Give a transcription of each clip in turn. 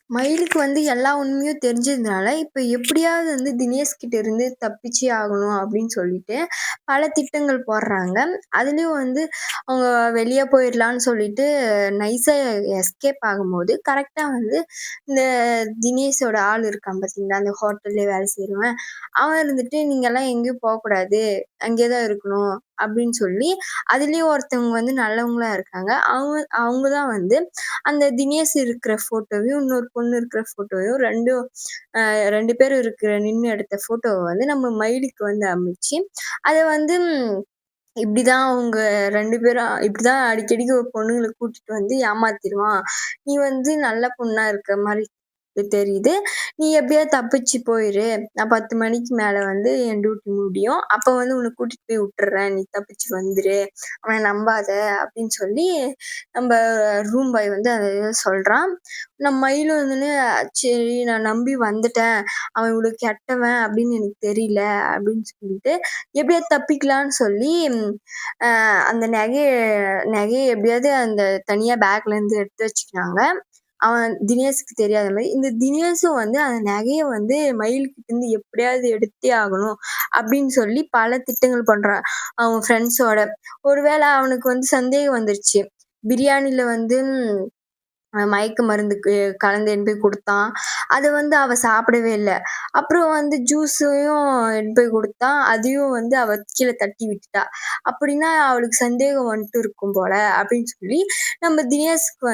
மயிலுக்கு எல்லா உண்மையும் தெரிஞ்சதுனால, இப்ப எப்படியாவது தினேஷ் கிட்ட இருந்து தப்பிச்சே ஆகணும் அப்படின்னு சொல்லிட்டு, பல திட்டங்கள் போடுறாங்க. அதுலயும் அவங்க வெளிய போயிரலான்னு சொல்லிட்டு நைஸா எஸ்கேப் ஆகும்போது, கரெக்ட்டா இந்த தினேஷோட ஆள் இருக்கான் பார்த்தீங்களா? அந்த ஹோட்டல்லே வேலை செய்றவன். அவன் இருந்துட்டு, "நீங்கலாம் எங்கேயும் போக்கூடாது. அங்கேயே தான் இருக்கணும்." அப்படின்னு சொல்லி, அதுலயும் ஒருத்தவங்க நல்லவங்களா இருக்காங்க. அவங்க அவங்க தான் அந்த தினேஷ் இருக்கிற ஃபோட்டோவையும், இன்னொரு பொண்ணு இருக்கிற ஃபோட்டோவையும் 2 பேரும் நின்னு எடுத்த ஃபோட்டோவ நம்ம மயிலுக்கு அனுப்பிச்சு, அத இப்படிதான் அவங்க 2 பேரும் இப்படிதான் அடிக்கடிக்கு ஒரு பொண்ணுங்கள கூட்டிட்டு ஏமாத்திருவான். நீ நல்ல பொண்ணா இருக்க மாரி தெரியுது. நீ எப்படியாவது தப்பிச்சு போயிரு. நான் 10 மணிக்கு மேல என் டியூட்டி முடியும். அப்ப உன்ன கூட்டிட்டு போய் விட்டுர்றேன். நீ தப்பிச்சு வந்துரு. அவன நம்பாத அப்படின்னு சொல்லி நம்ப ரூம் பாய் அத சொல்றான். நம்ம மயிலும் சரி நான் நம்பி வந்துட்டேன். அவன் இவ்வளோ கெட்டவன் அப்படின்னு எனக்கு தெரியல அப்படின்னு சொல்லிட்டு, எப்படியாவது தப்பிக்கலான்னு சொல்லி அ அந்த நகைய எப்படியாவது அந்த தனியா பேக்லேருந்து எடுத்து வச்சுக்கிறாங்க. அவன் தினேஷ்க்கு தெரியாத மாரி. இந்த தினேஷும் அந்த நகைய மயில்கிட்ட இருந்து எப்படியாவது எடுத்தே ஆகணும் அப்படின்னு சொல்லி பல திட்டங்கள் பண்றான். அவன் ஃப்ரெண்ட்ஸோட. ஒருவேள அவனுக்கு சந்தேகம் வந்துருச்சு. பிரியாணில மயக்க மருந்துக்கு கலந்து எடுத்து போய் குடுத்தான். அத அவ சாப்பிடவே இல்ல. அப்புறம் ஜூஸையும் எடுத்து போய் குடுத்தா, அதையும் அவ கீழ தட்டி விட்டுட்டா. அப்படின்னா அவளுக்கு சந்தேகம் இருக்கும் போல அப்படின்னு சொல்லி நம்ம தினேஷ்க்கு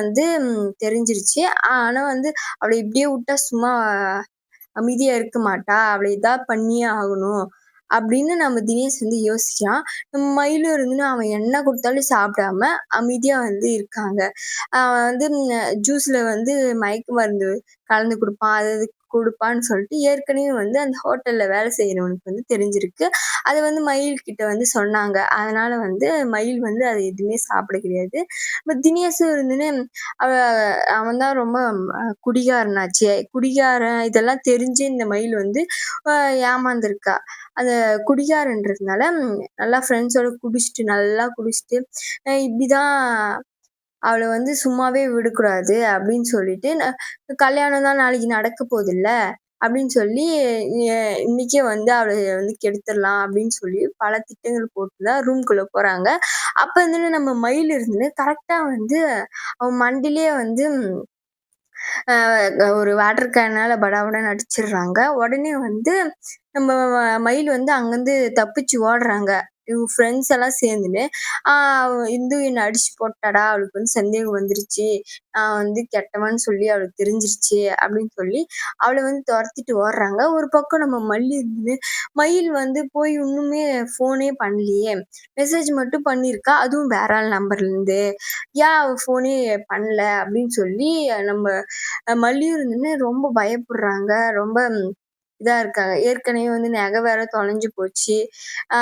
தெரிஞ்சிருச்சு. ஆனா அவள இப்படியே விட்டா சும்மா அமைதியா இருக்க மாட்டா. அவள ஏதாவது பண்ணியே ஆகணும். அப்படின்னு நம்ம தினேஷ் யோசிக்கிறான். நம்ம மயிலும் அவன் என்ன குடுத்தாலும் சாப்பிடாம அமைதியா இருக்காங்க. அவன் ஜூஸ்ல மயக்க மருந்து கலந்து குடுப்பான். அது இது குடுப்பான்னு சொல்லிட்டு ஏற்கனவே அந்த ஹோட்டல்ல வேலை செய்றவனுக்கு தெரிஞ்சிருக்கு. அத மயில் கிட்ட சொன்னாங்க. அதனால மயில் அத எதுவுமே சாப்பிட கிடையாது. தினேஷும் அவ அவன் தான் ரொம்ப குடிகாரனாச்சே. குடிகாரன் இதெல்லாம் தெரிஞ்சு இந்த மயில் அ ஏமாந்துருக்கா. அந்த குடிகாரன்றதுனால நல்லா ஃப்ரெண்ட்ஸோட நல்லா குடிச்சுட்டு, இப்படிதான் அவள சும்மாவே விடக்கூடாது அப்படின்னு சொல்லிட்டு, கல்யாணம் தான் நாளைக்கு நடக்க போதுல்ல, அப்படின்னு சொல்லி இன்னைக்கே அவள கெடுத்துடலாம் அப்படின்னு சொல்லி பல திட்டங்கள் போட்டு தான் ரூம்குள்ள போறாங்க. அப்ப நம்ம மயில் கரெக்ட்டா அவன் மண்டையிலேயே அ ஒரு வாட்டர் கேனால படாபடான்னு அடிச்சிடுறாங்க. உடனே நம்ம மயில் அங்கருந்து தப்பிச்சு ஓடுறாங்க. இவங்க ஃப்ரெண்ட்ஸ் எல்லாம் சேர்ந்துன்னு, "ஆ இந்து என்ன அடிச்சு போட்டாடா! அவளுக்கு சந்தேகம் வந்துருச்சு. நான் கெட்டவன்னு சொல்லி அவளுக்கு தெரிஞ்சிருச்சு." அப்படின்னு சொல்லி அவள தொரத்திட்டு ஓடுறாங்க. ஒரு பக்கம் நம்ம மயில் போய் இன்னுமே ஃபோனே பண்ணலையே. மெசேஜ் மட்டும் பண்ணியிருக்கா. அதுவும் வேற ஆள் நம்பர்லேருந்து. ஏன் அவ ஃபோனே பண்ணல அப்படின்னு சொல்லி நம்ம மல்லியும் ரொம்ப பயப்படுறாங்க. ரொம்ப இதா இருக்காங்க. ஏற்கனவே நகை வேற தொலைஞ்சு போச்சு. அ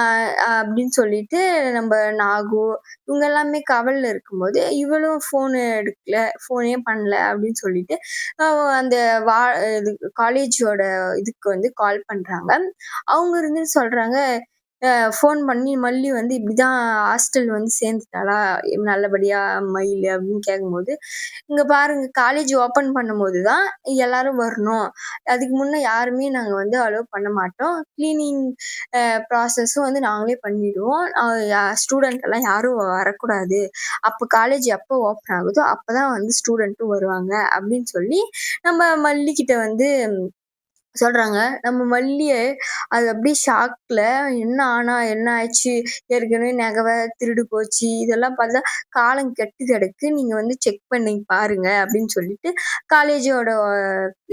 அப்படின்னு சொல்லிட்டு நம்ப நாகு இவங்க எல்லாமே கவலைல இருக்கும்போது, இவளும் ஃபோனே பண்ணல அப்படின்னு சொல்லிட்டு, அந்த வா இது காலேஜோட இதுக்கு கால் பண்றாங்க. அவங்க சொல்றாங்க, ஃபோன் பண்ணி மல்லி இப்படிதான் ஹாஸ்டல் சேர்ந்துட்டாளா? நல்லபடியா மயிலு அப்படின்னு கேட்கும்போது, இங்க பாருங்க காலேஜ் ஓப்பன் பண்ணும்போது தான் எல்லாரும் வரணும். அதுக்கு முன்ன யாருமே நாங்க அலோவ் பண்ண மாட்டோம். கிளீனிங் ப்ராசஸும் நாங்களே பண்ணிடுவோம். ஸ்டூடண்ட் எல்லாம் யாரும் வரக்கூடாது. அப்ப காலேஜ் எப்போ ஓப்பன் ஆகுதோ அப்பதான் ஸ்டூடண்ட்டும் வருவாங்க அப்படின்னு சொல்லி நம்ம மல்லி கிட்ட சொல்றாங்க. நம்ம மல்லிய அது அப்படியே ஷாக்ல என்ன ஆனா? என்ன ஆச்சு? ஏற்கனவே நகை வேற திருடு போச்சு. இதெல்லாம் பார்த்தா காலம் கெட்டு கிடக்கு. நீங்க செக் பண்ணி பாருங்க அப்படின்னு சொல்லிட்டு காலேஜோட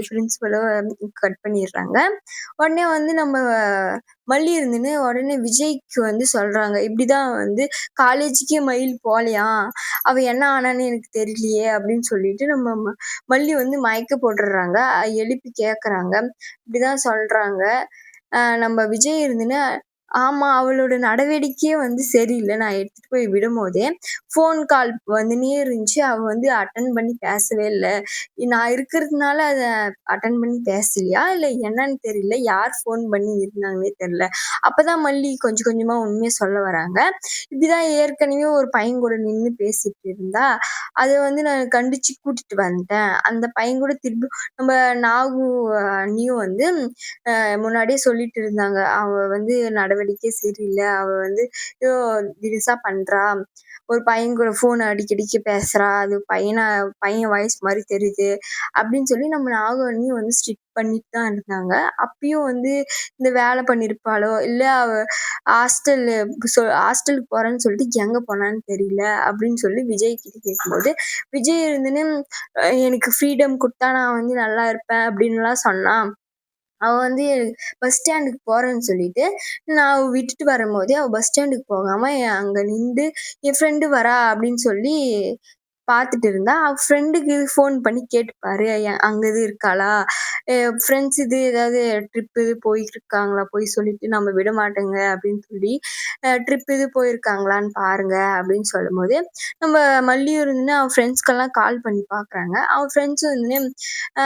பிரின்சிபல கட் பண்ணிடுறாங்க. உடனே நம்ம மல்லி உடனே விஜய்க்கு சொல்றாங்க. இப்படிதான் காலேஜுக்கே மயில் போலயாம். அவ என்ன ஆனான்னு எனக்கு தெரியலையே அப்படின்னு சொல்லிட்டு நம்ம மல்லி மயக்க போட்டுடுறாங்க. எழுப்பி கேட்கறாங்க. இப்படிதான் சொல்றாங்க. நம்ம விஜய் ஆமா. அவளோட நடவடிக்கையே வந்து சரியில்ல. நான் எடுத்துட்டு போய் விடும்போதே, ஃபோன் கால் வந்துனே இருந்துச்சு. அவ வந்து அட்டெண்ட் பண்ணி பேசவே இல்ல. நான் இருக்கிறதுனால அத அட்டெண்ட் பண்ணி பேசலையா? இல்ல என்னன்னு தெரியல. யார் ஃபோன் பண்ணி இருந்தாங்கன்னே தெரியல. அப்பதான் மல்லி கொஞ்சம் கொஞ்சமா உண்மைய சொல்ல வராங்க. இப்படிதான் ஏற்கனவே ஒரு பையன் கூட நின்னு பேசிட்டு இருந்தா, அத வந்து நான் கண்டிச்சு கூட்டிட்டு வந்துட்டேன். அந்த பையன் கூட திரும்ப நம்ம நாகு அண்ணியும் வந்து முன்னாடியே சொல்லிட்டு இருந்தாங்க. அவ வந்து நடவடிக்கை சரியில்ல. அவ வந்து ஏதோ தினுசா பண்றா. ஒரு பையன் கூட ஃபோன் அடிக்கடிக்கு பேசுறா. அது பையன் வாய்ஸ் மாரி தெரியுது. அப்படின்னு சொல்லி நம்ம நாகு அண்ணியும் வந்து ஸ்ட்ரிக்ட் பண்ணிட்டு தான் இருந்தாங்க. அப்பயும் வந்து இந்த வேலை பண்ணியிருப்பாளோ, இல்ல அவ ஹாஸ்டல்லு ஹாஸ்டலுக்கு போறேன்னு சொல்லிட்டு எங்க போனான்னு தெரியல. அப்படின்னு சொல்லி விஜய் கிட்ட கேட்கும்போது, விஜய் இருந்துன்னு எனக்கு ஃப்ரீடம் குடுத்தா நான் வந்து நல்லா இருப்பேன் அப்படின்னுலாம் சொன்னான். அவ வந்து பஸ் ஸ்டாண்டுக்கு போறேன்னு சொல்லிட்டு, நான் விட்டுட்டு வரும்போதே அவ பஸ் ஸ்டாண்டுக்கு போகாம அங்க நின்டு, என் ஃப்ரெண்டு வரா அப்படின்னு சொல்லி பாத்துட்டு இருந்தா. அவ ஃப்ரெண்டுக்கு ஃபோன் பண்ணி கேட்டுப்பாரு. அங்க இது இருக்காளா? ஃப்ரெண்ட்ஸ் இது ஏதாவது ட்ரிப் இது போயிருக்காங்களா? போய் சொல்லிட்டு நம்ம விடமாட்டோங்க அப்படின்னு சொல்லி, ட்ரிப் இது போயிருக்காங்களான்னு பாருங்க அப்படின்னு சொல்லும்போது, நம்ம மல்லியும் இருந்துன்னு அவ ஃப்ரெண்ட்ஸ்க்கெல்லாம் கால் பண்ணி பாக்குறாங்க. அவ ஃப்ரெண்ட்ஸும் வந்துன்னு, அ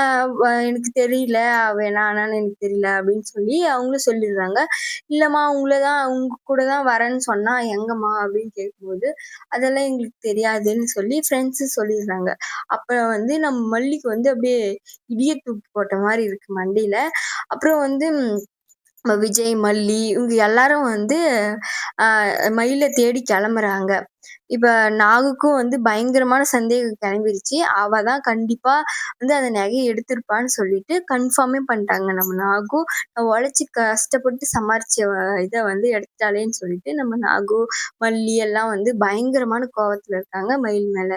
எனக்கு தெரியல. அவ என்னான்னு எனக்கு தெரியல அப்படின்னு சொல்லி அவங்களும் சொல்லிடுறாங்க. இல்லம்மா உங்க கூட தான் வரேன்னு சொன்னா, எங்கம்மா? அப்படின்னு கேட்கும்போது, அதெல்லாம் எங்களுக்கு தெரியாதுன்னு சொல்லி ஃப்ரெண்ட்ஸு சொல்லிடுறாங்க. அப்ப வந்து நம்ம மல்லிக்கு வந்து அப்படியே இடிய தூக்கி போட்ட மாரி இருக்கு மண்டையில. அப்புறம் வந்து விஜய், மல்லி இவங்க எல்லாரும் வந்து அ மயில தேடி கெளம்புறாங்க. இப்ப நாகுக்கும் வந்து பயங்கரமான சந்தேகம் கெளம்பிருச்சு. அவ தான் கண்டிப்பா வந்து அந்த நகைய எடுத்திருப்பான்னு சொல்லிட்டு கன்ஃபார்மே பண்ணிட்டாங்க. நம்ம நாகு உழைச்சு கஷ்டப்பட்டு சம்பாரிச்ச இத வந்து எடுத்துட்டாளேன்னு சொல்லிட்டு நம்ம நாகு, மல்லி எல்லாம் வந்து பயங்கரமான கோவத்துல இருக்காங்க மயில் மேல.